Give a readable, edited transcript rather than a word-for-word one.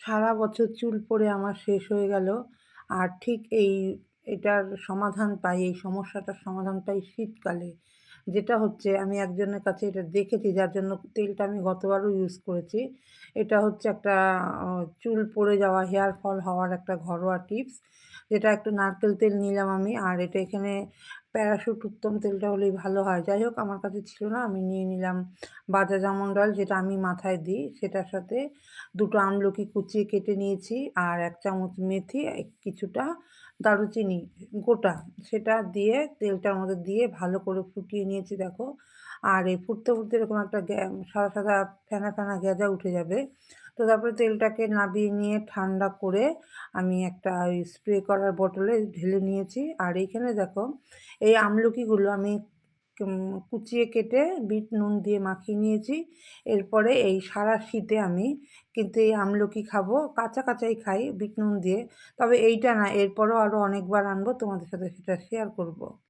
সারা বছর চুল পড়ে আমার শেষ হয়ে গেল। আর ঠিক এটার সমাধান পাই, এই সমস্যাটার সমাধান পাই শীতকালে। যেটা হচ্ছে আমি একজনের কাছে এটা দেখেছি যার জন্য তেলটা আমি গতবারও ইউজ করেছি। এটা হচ্ছে একটা চুল পড়ে যাওয়া, হেয়ার ফল হওয়ার একটা ঘরোয়া টিপস। যেটা একটু নারকেল তেল নিলাম আমি, আর এটা এখানে প্যারাশুট উত্তম তেলটা হলেই ভালো হয়। যাই হোক, আমার কাছে ছিল না, আমি নিয়ে নিলাম বাজাজ আমন্ড অয়েল, যেটা আমি মাথায় দিই। সেটার সাথে ২ টো আমলকি কুচিয়ে কেটে নিয়েছি, আর ১ চামচ মেথি, কিছুটা দারুচিনি গোটা, সেটা দিয়ে তেলটার মধ্যে দিয়ে ভালো করে ফুটিয়ে নিয়েছি দেখো। আর এই ফুটতে, ফুটতে এরকম একটা সাদা, সাদা ফেনা, ফেনা গেজা উঠে যাবে। তো তারপরে তেলটাকে নাবিয়ে নিয়ে ঠান্ডা করে আমি একটা ওই স্প্রে করার বোতলে ঢেলে নিয়েছি। আর এইখানে দেখো, এই আমলকিগুলো আমি কুচিয়ে কেটে বিট নুন দিয়ে মাখিয়ে নিয়েছি। এরপরে এই সারা শীতে আমি কিন্তু এই আমলকি খাবো, কাঁচা কাঁচাই খাই বিট নুন দিয়ে। তবে এইটা না, এরপরেও আরও অনেকবার আনবো, তোমাদের সাথে সেটা শেয়ার করব।